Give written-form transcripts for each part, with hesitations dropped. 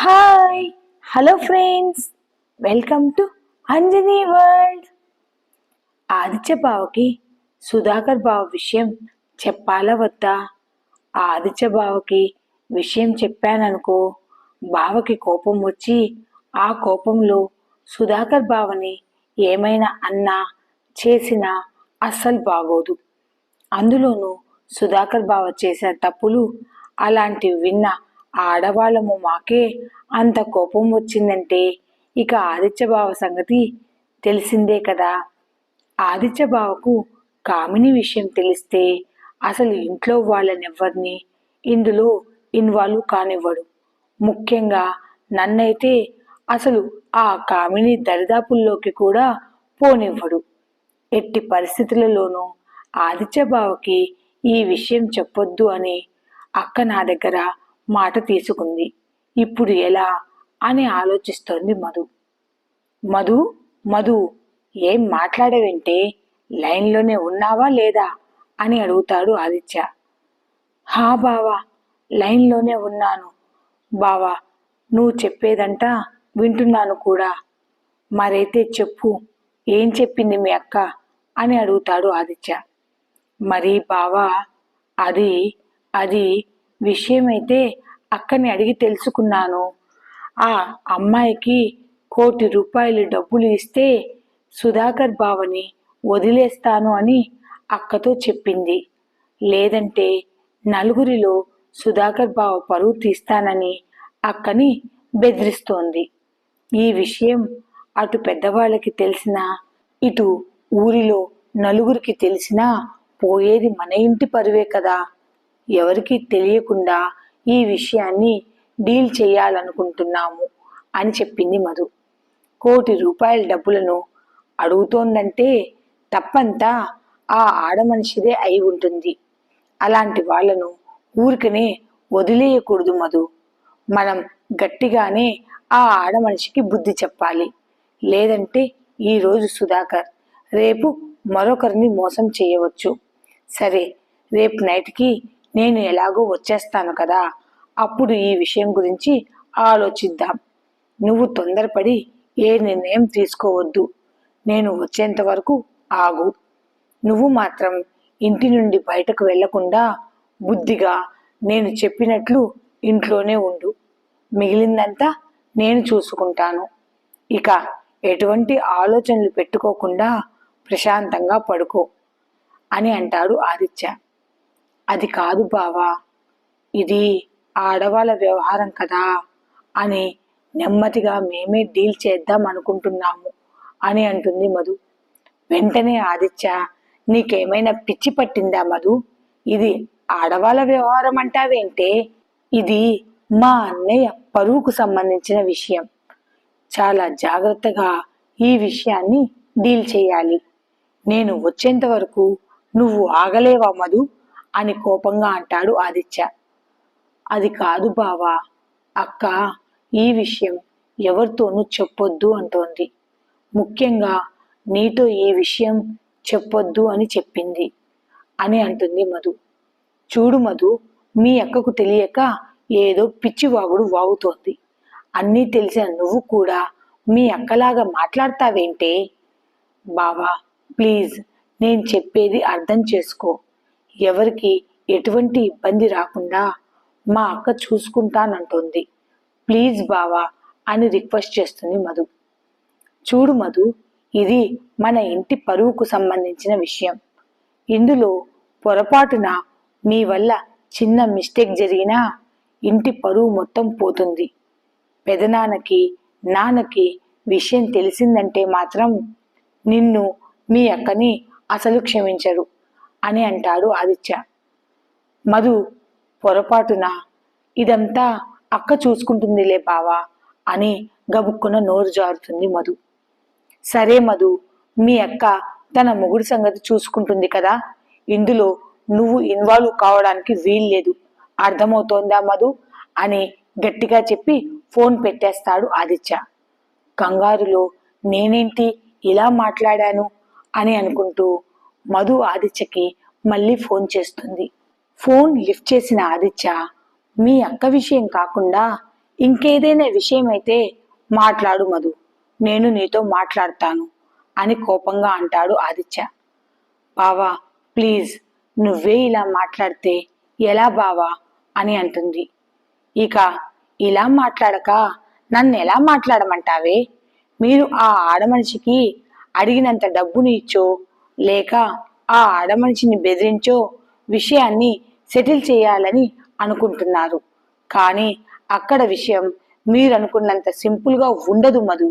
Hi hello friends, welcome to Anjani world. Aditya బావకి సుధాకర్ బావ విషయం చెప్పాలా వద్దా? ఆదిత్య బావకి విషయం చెప్పాననుకో, బావకి కోపం వచ్చి ఆ కోపంలో సుధాకర్ బావని ఏమైనా అన్నా చేసినా అస్సలు బాగోదు. అందులోనూ సుధాకర్ బావ చేసిన తప్పులు అలాంటివి విన్న ఆడవాళ్ళము మాకే అంత కోపం వచ్చిందంటే ఇక ఆదిత్య బావ సంగతి తెలిసిందే కదా. ఆదిత్య బావకు కామిని విషయం తెలిస్తే అసలు ఇంట్లో వాళ్ళనెవ్వరిని ఇందులో ఇన్వాల్వ్ కానివ్వడు. ముఖ్యంగా నన్నైతే అసలు ఆ కామిని దరిదాపుల్లోకి కూడా పోనివ్వడు. ఎట్టి పరిస్థితులలోనూ ఆదిత్య బావకి ఈ విషయం చెప్పొద్దు అని అక్క నా దగ్గర మాట తీసుకుంది. ఇప్పుడు ఎలా అని ఆలోచిస్తోంది మధు. మధు మధు ఏం మాట్లాడవేంటే, లైన్లోనే ఉన్నావా లేదా అని అడుగుతాడు ఆదిత్య. హా బావా, లైన్లోనే ఉన్నాను బావా, నువ్వు చెప్పేదంటా వింటున్నాను కూడా. మరైతే చెప్పు, ఏం చెప్పింది మీ అక్క అని అడుగుతాడు ఆదిత్య. మరి బావా, అది అది విషయమైతే అక్కని అడిగి తెలుసుకున్నాను. ఆ అమ్మాయికి ₹1,00,00,000 డబ్బులు ఇస్తే సుధాకర్ బావని వదిలేస్తాను అని అక్కతో చెప్పింది. లేదంటే నలుగురిలో సుధాకర్ బావ పరువు తీస్తానని అక్కని బెదిరిస్తోంది. ఈ విషయం అటు పెద్దవాళ్ళకి తెలిసినా ఇటు ఊరిలో నలుగురికి తెలిసినా పోయేది మన ఇంటి పరువే కదా. ఎవరికి తెలియకుండా ఈ విషయాన్ని డీల్ చేయాలనుకుంటున్నాము అని చెప్పింది మధు. ₹1,00,00,000 డబ్బులను అడుగుతోందంటే తప్పంతా ఆ ఆడమనిషిదే అయి ఉంటుంది. అలాంటి వాళ్లను ఊరికనే వదిలేయకూడదు మధు. మనం గట్టిగానే ఆ ఆడమనిషికి బుద్ధి చెప్పాలి. లేదంటే ఈరోజు సుధాకర్, రేపు మరొకరిని మోసం చేయవచ్చు. సరే, రేపు నైట్కి నేను ఎలాగో వచ్చేస్తాను కదా, అప్పుడు ఈ విషయం గురించి ఆలోచిద్దాం. నువ్వు తొందరపడి ఏ నిర్ణయం తీసుకోవద్దు. నేను వచ్చేంత వరకు ఆగు. నువ్వు మాత్రం ఇంటి నుండి బయటకు వెళ్లకుండా బుద్ధిగా నేను చెప్పినట్లు ఇంట్లోనే ఉండు. మిగిలిందంతా నేను చూసుకుంటాను. ఇక ఎటువంటి ఆలోచనలు పెట్టుకోకుండా ప్రశాంతంగా పడుకో అని అంటాడు ఆదిత్య. అది కాదు బావా, ఇది ఆడవాళ్ళ వ్యవహారం కదా అని నెమ్మదిగా మేమే డీల్ చేద్దాం అనుకుంటున్నాము అని అంటుంది మధు. వెంటనే ఆదిత్య, నీకేమైనా పిచ్చి పట్టిందా మధు? ఇది ఆడవాళ్ళ వ్యవహారం అంటావేంటే? ఇది మా అన్నయ్య పరువుకు సంబంధించిన విషయం. చాలా జాగ్రత్తగా ఈ విషయాన్ని డీల్ చేయాలి. నేను వచ్చేంత వరకు నువ్వు ఆగలేవా మధు అని కోపంగా అంటాడు ఆదిత్య. అది కాదు బావా, అక్క ఈ విషయం ఎవరితోనూ చెప్పొద్దు అంటోంది. ముఖ్యంగా నీతో ఈ విషయం చెప్పొద్దు అని చెప్పింది అని అంటుంది మధు. చూడు మధు, మీ అక్కకు తెలియక ఏదో పిచ్చివాగుడు వాగుతోంది. అన్నీ తెలిసిన నువ్వు కూడా మీ అక్కలాగా మాట్లాడతావేంటే? బావా ప్లీజ్, నేను చెప్పేది అర్థం చేసుకో. ఎవరికి ఎటువంటి ఇబ్బంది రాకుండా మా అక్క చూసుకుంటానంటోంది. ప్లీజ్ బావా అని రిక్వెస్ట్ చేస్తుంది మధు. చూడు మధు, ఇది మన ఇంటి పరువుకు సంబంధించిన విషయం. ఇందులో పొరపాటున మీ వల్ల చిన్న మిస్టేక్ జరిగినా ఇంటి పరువు మొత్తం పోతుంది. పెదనాన్నకి నాన్నకి విషయం తెలిసిందంటే మాత్రం నిన్ను మీ అక్కని అసలు క్షమించరు అని అంటాడు ఆదిత్య. మధు పొరపాటున ఇదంతా అక్క చూసుకుంటుందిలే బావా అని గబుక్కున నోరు జారుతుంది మధు. సరే మధు, మీ అక్క తన మొగుడి సంగతి చూసుకుంటుంది కదా, ఇందులో నువ్వు ఇన్వాల్వ్ కావడానికి వీల్లేదు. అర్థమవుతోందా మధు అని గట్టిగా చెప్పి ఫోన్ పెట్టేస్తాడు ఆదిత్య. కంగారులో నేనేంటి ఇలా మాట్లాడాను అని అనుకుంటూ మధు ఆదిత్యకి మళ్ళీ ఫోన్ చేస్తుంది. ఫోన్ లిఫ్ట్ చేసిన ఆదిత్య, మీ అక్క విషయం కాకుండా ఇంకేదైనా విషయమైతే మాట్లాడు మధు, నేను నీతో మాట్లాడతాను అని కోపంగా అంటాడు ఆదిత్య. బావా ప్లీజ్, నువ్వే ఇలా మాట్లాడితే ఎలా బావా అని అంటుంది. ఇక ఇలా మాట్లాడక నన్ను ఎలా మాట్లాడమంటావే? మీరు ఆ ఆడమనిషికి అడిగినంత డబ్బుని ఇచ్చో లేక ఆ ఆడమనిషిని బెదిరించో విషయాన్ని సెటిల్ చేయాలని అనుకుంటున్నారు. కానీ అక్కడ విషయం మీరు అనుకున్నంత సింపుల్గా ఉండదు మధు.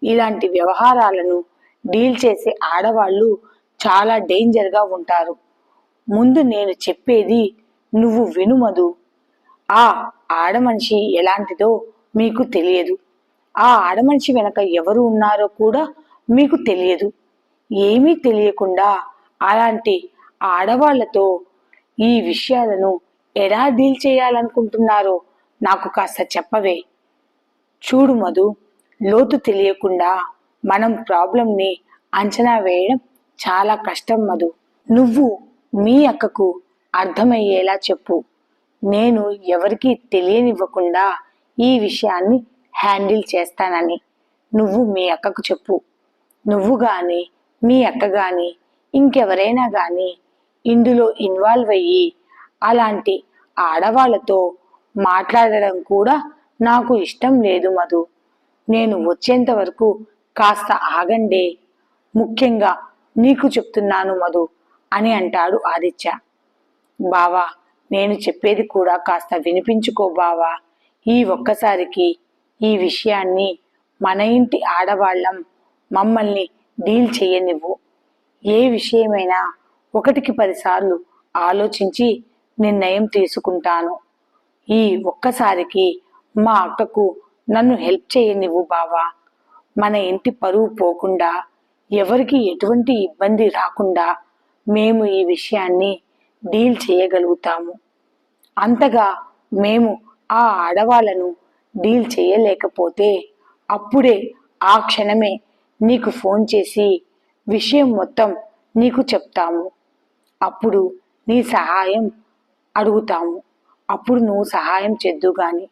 ఇలాంటి వ్యవహారాలను డీల్ చేసే ఆడవాళ్ళు చాలా డేంజర్గా ఉంటారు. ముందు నేను చెప్పేది నువ్వు విను మధు. ఆ ఆడమనిషి ఎలాంటిదో మీకు తెలియదు. ఆ ఆడమనిషి వెనక ఎవరు ఉన్నారో కూడా మీకు తెలియదు. ఏమీ తెలియకుండా అలాంటి ఆడవాళ్లతో ఈ విషయాలను ఎలా డీల్ చేయాలనుకుంటున్నారో నాకు కాస్త చెప్పవే. చూడు మధు, లోతు తెలియకుండా మనం ప్రాబ్లంని అంచనా వేయడం చాలా కష్టం మధు. నువ్వు మీ అక్కకు అర్థమయ్యేలా చెప్పు. నేను ఎవరికి తెలియనివ్వకుండా ఈ విషయాన్ని హ్యాండిల్ చేస్తానని నువ్వు మీ అక్కకు చెప్పు. నువ్వు గాని మీ అక్క గాని ఇంకెవరైనా గాని ఇందులో ఇన్వాల్వ్ అయ్యి అలాంటి ఆడవాళ్లతో మాట్లాడడం కూడా నాకు ఇష్టం లేదు మధు. నేను వచ్చేంత వరకు కాస్త ఆగండే. ముఖ్యంగా నీకు చెప్తున్నాను మధు అని అంటాడు ఆదిత్య. బావా, నేను చెప్పేది కూడా కాస్త వినిపించుకో బావా. ఈ ఒక్కసారికి ఈ విషయాన్ని మన ఇంటి ఆడవాళ్ళం మమ్మల్ని డీల్ చేయనివ్వు. ఏ విషయమైనా 1కి 10 సార్లు ఆలోచించి నిర్ణయం తీసుకుంటాను. ఈ ఒక్కసారికి మా అక్కకు నన్ను హెల్ప్ చేయనివ్వు బావా. మన ఇంటి పరువు పోకుండా, ఎవరికి ఎటువంటి ఇబ్బంది రాకుండా మేము ఈ విషయాన్ని డీల్ చేయగలుగుతాము. అంతగా మేము ఆ ఆడవాళ్లను డీల్ చేయలేకపోతే అప్పుడే ఆ క్షణమే నీకు ఫోన్ చేసి విషయం మొత్తం నీకు చెప్తాము. అప్పుడు నీ సహాయం అడుగుతాము. అప్పుడు నువ్వు సహాయం చేద్దు గాని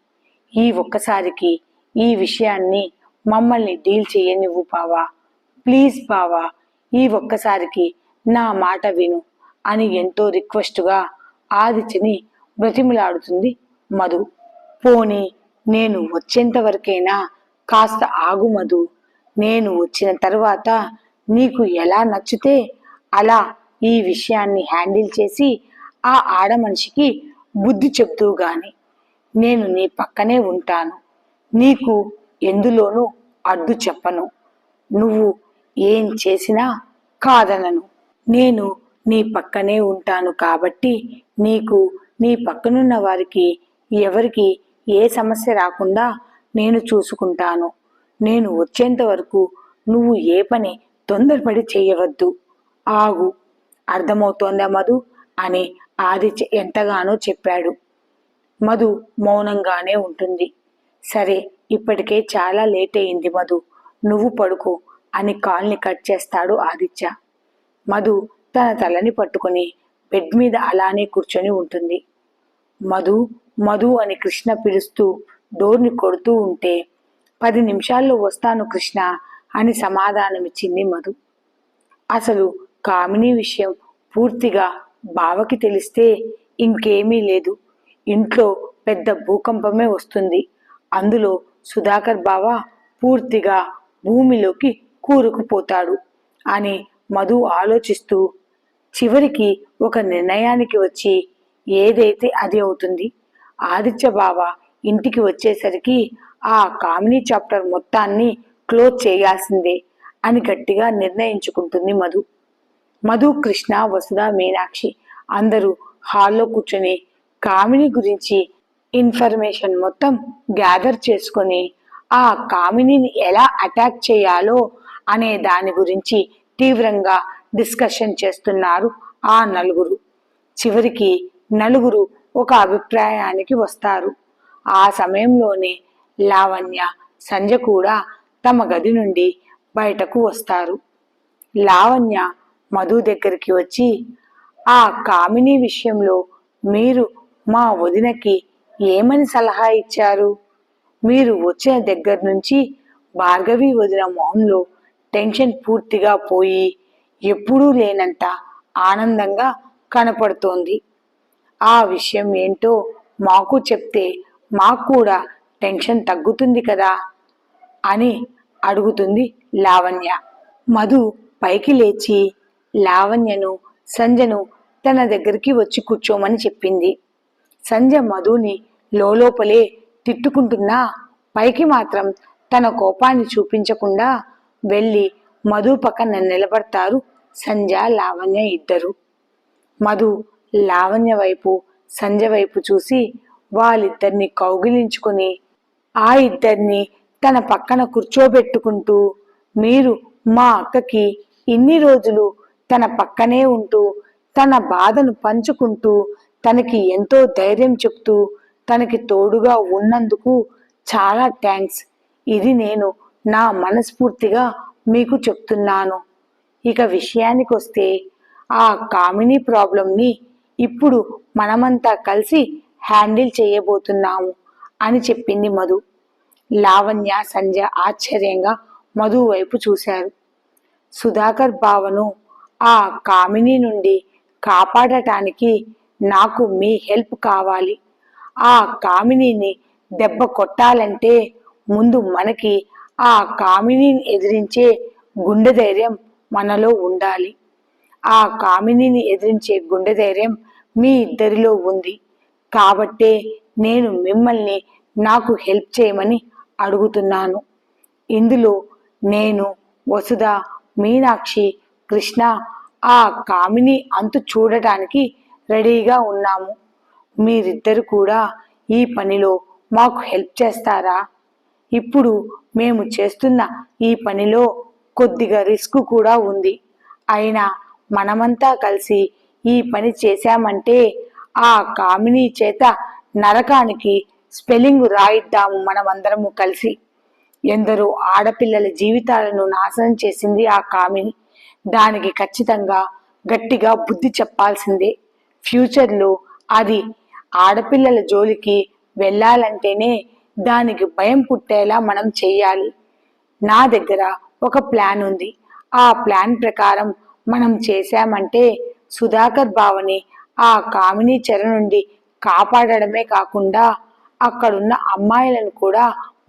ఈ ఒక్కసారికి ఈ విషయాన్ని మమ్మల్ని డీల్ చేయనివ్వు బావా. ప్లీజ్ బావా, ఈ ఒక్కసారికి నా మాట విను అని ఎంతో రిక్వెస్ట్గా ఆదిత్యని బ్రతిమలాడుతుంది మధు. పోనీ నేను వచ్చేంత వరకైనా కాస్త ఆగు మధు. నేను వచ్చిన తర్వాత నీకు ఎలా నచ్చితే అలా ఈ విషయాన్ని హ్యాండిల్ చేసి ఆ ఆడమనిషికి బుద్ధి చెప్తూ గాని నేను నీ పక్కనే ఉంటాను. నీకు ఎందులోనూ అడ్డు చెప్పను. నువ్వు ఏం చేసినా కాదనను. నేను నీ పక్కనే ఉంటాను కాబట్టి నీకు, నీ పక్కనున్న వారికి ఎవరికి ఏ సమస్య రాకుండా నేను చూసుకుంటాను. నేను వచ్చేంత వరకు నువ్వు ఏ పని తొందరపడి చేయవద్దు. ఆగు. అర్థమవుతోందా మధు అని ఆదిత్య ఎంతగానో చెప్పాడు. మధు మౌనంగానే ఉంటుంది. సరే, ఇప్పటికే చాలా లేట్ అయింది మధు, నువ్వు పడుకో అని కాల్ని కట్ చేస్తాడు ఆదిత్య. మధు తన తలని పట్టుకుని బెడ్ మీద అలానే కూర్చొని ఉంటుంది. మధు మధు అని కృష్ణ పిలుస్తూ డోర్ని కొడుతూ ఉంటే 10 నిమిషాల్లో వస్తాను కృష్ణ అని సమాధానమిచ్చింది మధు. అసలు కామిని విషయం పూర్తిగా బావకి తెలిస్తే ఇంకేమీ లేదు, ఇంట్లో పెద్ద భూకంపమే వస్తుంది. అందులో సుధాకర్ బావ పూర్తిగా భూమిలోకి కూరుకుపోతాడు అని మధు ఆలోచిస్తూ చివరికి ఒక నిర్ణయానికి వచ్చి ఏదైతే అది అవుతుంది. ఆదిత్య బావ ఇంటికి వచ్చేసరికి ఆ కామినీ చాప్టర్ మొత్తాన్ని క్లోజ్ చేయాల్సిందే అని గట్టిగా నిర్ణయించుకుంటుంది మధు. మధు, కృష్ణ, వసుధ, మీనాక్షి అందరూ హాల్లో కూర్చొని కామిని గురించి ఇన్ఫర్మేషన్ మొత్తం గ్యాదర్ చేసుకొని ఆ కామినిని ఎలా అటాక్ చేయాలో అనే దాని గురించి తీవ్రంగా డిస్కషన్ చేస్తున్నారు ఆ నలుగురు. చివరికి నలుగురు ఒక అభిప్రాయానికి వస్తారు. ఆ సమయంలోనే లావణ్య, సంజ కూడా తమ గది నుండి బయటకు వస్తారు. లావణ్య మధు దగ్గరికి వచ్చి, ఆ కామిని విషయంలో మీరు మా వదినకి ఏమని సలహా ఇచ్చారు? మీరు వచ్చిన దగ్గర నుంచి భార్గవి వదిన మొహంలో టెన్షన్ పూర్తిగా పోయి ఎప్పుడూ లేనంత ఆనందంగా కనపడుతోంది. ఆ విషయం ఏంటో మాకు చెప్తే మాకు కూడా టెన్షన్ తగ్గుతుంది కదా అని అడుగుతుంది లావణ్య. మధు పైకి లేచి లావణ్యను సంజను తన దగ్గరికి వచ్చి కూర్చోమని చెప్పింది. సంజ మధుని లోపలే తిట్టుకుంటున్నా పైకి మాత్రం తన కోపాన్ని చూపించకుండా వెళ్ళి మధు పక్కన నిలబడతారు సంజ లావణ్య ఇద్దరు. మధు లావణ్య వైపు సంజ వైపు చూసి వాళ్ళిద్దరిని కౌగిలించుకొని ఆ ఇద్దరిని తన పక్కన కూర్చోబెట్టుకుంటూ, మీరు మా అక్కకి ఇన్ని రోజులు తన పక్కనే ఉంటూ తన బాధను పంచుకుంటూ తనకి ఎంతో ధైర్యం చెప్తూ తనకి తోడుగా ఉన్నందుకు చాలా థ్యాంక్స్. ఇది నేను నా మనస్ఫూర్తిగా మీకు చెప్తున్నాను. ఇక విషయానికి వస్తే ఆ కామినీ ప్రాబ్లంని ఇప్పుడు మనమంతా కలిసి హ్యాండిల్ చేయబోతున్నాము అని చెప్పింది మధు. లావణ్య సంజ ఆశ్చర్యంగా మధు వైపు చూశారు. సుధాకర్ బావను ఆ కామిని నుండి కాపాడటానికి నాకు మీ హెల్ప్ కావాలి. ఆ కామినిని దెబ్బ కొట్టాలంటే ముందు మనకి ఆ కామినిని ఎదిరించే గుండె ధైర్యం మనలో ఉండాలి. ఆ కామినిని ఎదిరించే గుండె ధైర్యం మీ ఇద్దరిలో ఉంది కాబట్టే నేను మిమ్మల్ని నాకు హెల్ప్ చేయమని అడుగుతున్నాను. ఇందులో నేను, వసుధ, మీనాక్షి, కృష్ణ ఆ కామిని అంతు చూడటానికి రెడీగా ఉన్నాము. మీరిద్దరు కూడా ఈ పనిలో మాకు హెల్ప్ చేస్తారా? ఇప్పుడు మేము చేస్తున్న ఈ పనిలో కొద్దిగా రిస్క్ కూడా ఉంది. అయినా మనమంతా కలిసి ఈ పని చేశామంటే ఆ కామిని చేత నరకానికి స్పెల్లింగ్ రాయిద్దాము మనమందరము కలిసి. ఎందరో ఆడపిల్లల జీవితాలను నాశనం చేసింది ఆ కామిని. దానికి ఖచ్చితంగా గట్టిగా బుద్ధి చెప్పాల్సిందే. ఫ్యూచర్లో అది ఆడపిల్లల జోలికి వెళ్ళాలంటేనే దానికి భయం పుట్టేలా మనం చెయ్యాలి. నా దగ్గర ఒక ప్లాన్ ఉంది. ఆ ప్లాన్ ప్రకారం మనం చేశామంటే సుధాకర్ బావని ఆ కామిని చెర నుండి కాపాడడమే కాకుండా అక్కడున్న అమ్మాయిలను కూడా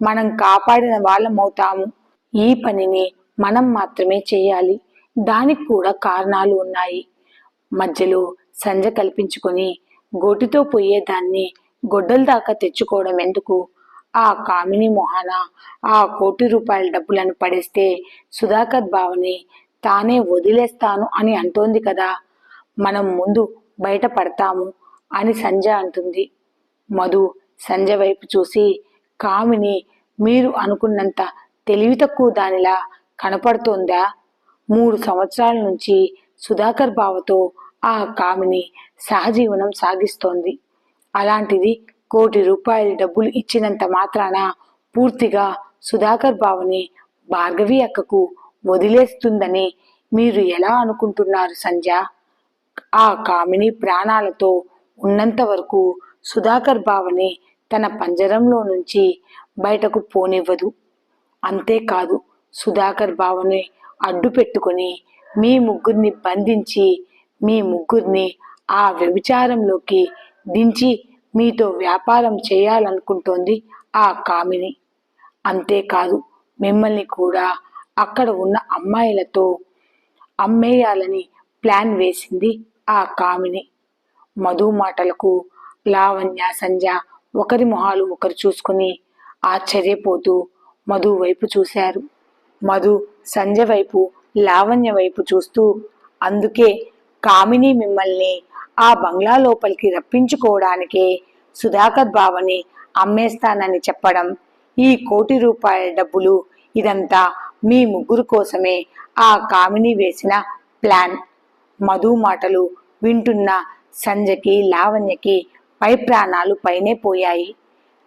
మనం కాపాడిన వాళ్ళమవుతాము. ఈ పనిని మనం మాత్రమే చేయాలి. దానికి కూడా కారణాలు ఉన్నాయి. మధ్యలో సంజ కల్పించుకొని గోటితో పోయేదాన్ని గొడ్డల దాకా తెచ్చుకోవడం ఎందుకు? ఆ కామిని మొహాన ఆ ₹1,00,00,000 డబ్బులను పడేస్తే సుధాకర్ బావని తానే వదిలేస్తాను అని అంటోంది కదా. మనం ముందు బయట పడతాము అని సంజ అంటుంది. మధు సంజ వైపు చూసి, కామిని మీరు అనుకున్నంత తెలివి తక్కువ దానిలా కనపడుతోందా? 3 సంవత్సరాల నుంచి సుధాకర్ బావతో ఆ కామిని సహజీవనం సాగిస్తోంది. అలాంటిది ₹1,00,00,000 డబ్బులు ఇచ్చినంత మాత్రాన పూర్తిగా సుధాకర్ బావని భార్గవి అక్కకు వదిలేస్తుందని మీరు ఎలా అనుకుంటున్నారు సంజ? ఆ కామిని ప్రాణాలతో ఉన్నంత వరకు సుధాకర్ బావని తన పంజరంలో నుంచి బయటకు పోనివ్వదు. అంతేకాదు, సుధాకర్ బావని అడ్డు పెట్టుకుని మీ ముగ్గురిని బంధించి మీ ముగ్గురిని ఆ వ్యభిచారంలోకి దించి మీతో వ్యాపారం చేయాలనుకుంటోంది ఆ కామిని. అంతేకాదు, మిమ్మల్ని కూడా అక్కడ ఉన్న అమ్మాయిలతో అమ్మేయాలని ప్లాన్ వేసింది ఆ కామిని. మధు మాటలకు లావణ్య సంజ ఒకరి మొహాలు ఒకరు చూసుకుని ఆశ్చర్యపోతూ మధు వైపు చూశారు. మధు సంజ వైపు లావణ్య వైపు చూస్తూ, అందుకే కామిని మిమ్మల్ని ఆ బంగ్లా లోపలికి రప్పించుకోవడానికే సుధాకర్ బావని అమ్మేస్తానని చెప్పడం, ఈ ₹1,00,00,000 డబ్బులు ఇదంతా మీ ముగ్గురు కోసమే ఆ కామిని వేసిన ప్లాన్. మధు మాటలు వింటున్న సంజకి లావణ్యకి పై ప్రాణాలు పైనే పోయాయి.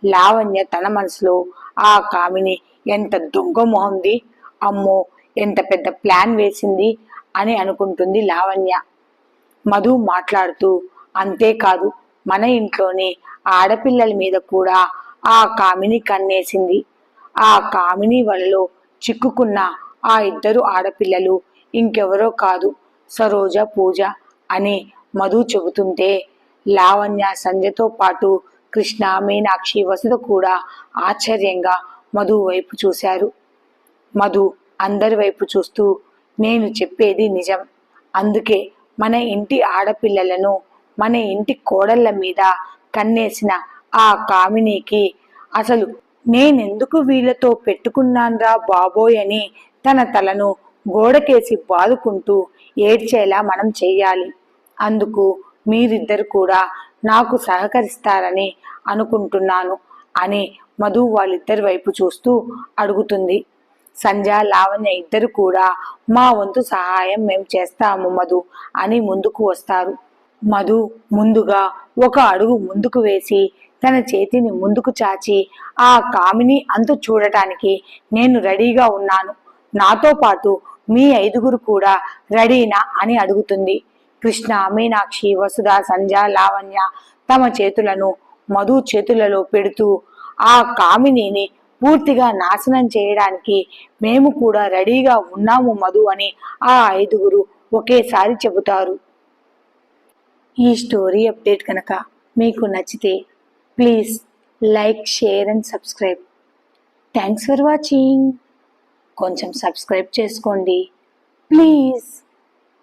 లావణ్య తన మనసులో ఆ కామిని ఎంత దొంగ మొహంది, అమ్మో ఎంత పెద్ద ప్లాన్ వేసింది అని అనుకుంటుంది లావణ్య. మధు మాట్లాడుతూ, అంతేకాదు మన ఇంట్లోని ఆడపిల్లల మీద కూడా ఆ కామిని కన్నేసింది. ఆ కామిని వలలో చిక్కుకున్న ఆ ఇద్దరు ఆడపిల్లలు ఇంకెవరో కాదు, సరోజ, పూజ అని మధు చెబుతుంటే లావణ్య, సంధ్యతో పాటు కృష్ణ, మీనాక్షి, వసుధ కూడా ఆశ్చర్యంగా మధు వైపు చూశారు. మధు అందరి వైపు చూస్తూ, నేను చెప్పేది నిజం. అందుకే మన ఇంటి ఆడపిల్లలను, మన ఇంటి కోడళ్ల మీద కన్నేసిన ఆ కామినికి అసలు నేనెందుకు వీళ్ళతో పెట్టుకున్నాన్రా బాబోయ్ అని తన తలను గోడకేసి బాదుకుంటూ ఏడ్చేలా మనం చెయ్యాలి. అందుకు మీరిద్దరు కూడా నాకు సహకరిస్తారని అనుకుంటున్నాను అని మధు వాళ్ళిద్దరి వైపు చూస్తూ అడుగుతుంది. సంధ్య, లావణ్య ఇద్దరు కూడా మా వంతు సహాయం మేము చేస్తాము మధు అని ముందుకు వస్తారు. మధు ముందుగా ఒక అడుగు ముందుకు వేసి తన చేతిని ముందుకు చాచి, ఆ కామిని అంతు చూడటానికి నేను రెడీగా ఉన్నాను, నాతో పాటు మీ 5గురు కూడా రెడీనా అని అడుగుతుంది. కృష్ణ, మీనాక్షి, వసుధ, సంధ్య, లావణ్య తమ చేతులను మధు చేతులలో పెడుతూ ఆ కామినిని పూర్తిగా నాశనం చేయడానికి మేము కూడా రెడీగా ఉన్నాము మధు అని ఆ 5గురు ఒకేసారి చెబుతారు. ఈ స్టోరీ అప్డేట్ కనుక మీకు నచ్చితే please like, share and subscribe. Thanks for watching. కొంచెం సబ్స్క్రైబ్ చేసుకోండి ప్లీజ్.